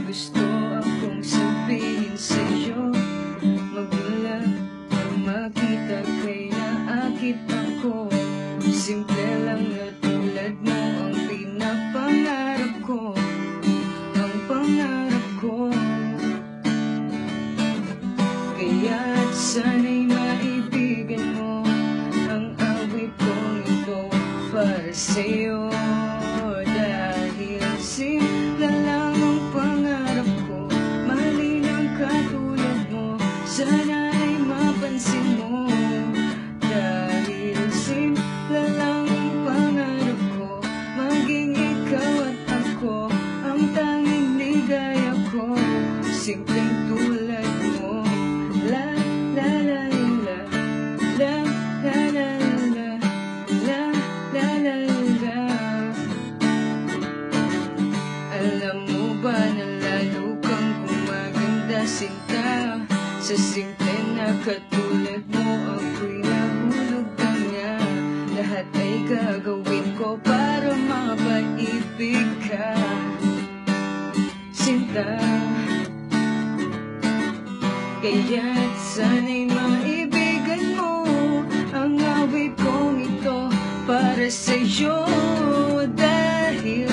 gusto akong sabihin sa'yo. Magulat nang makita kay naakit ako. Simple lang na tulad mo ang pinapangarap ko, ang pangarap ko. Kaya't sana'y maibigan mo ang awit kong ito para sa'yo. Dahil simple lang ang pangarap ko, mahalin ang katulad mo, sana ay mapansin mo. Dahil simple lang ang pangarap ko, maging ikaw at ako ang tanging ligaya ko. Simpleng tulad mo. La la la la la la la la la la la la. Alam mo ba na lalo kang gumaganda, sinta? Sa simple na katulad mo ako'y nahulog ka niya. Lahat ay gagawin ko para mapaibig ka, sinta. Kaya't sana'y maibigan mo ang awit kong ito para sa'yo. Dahil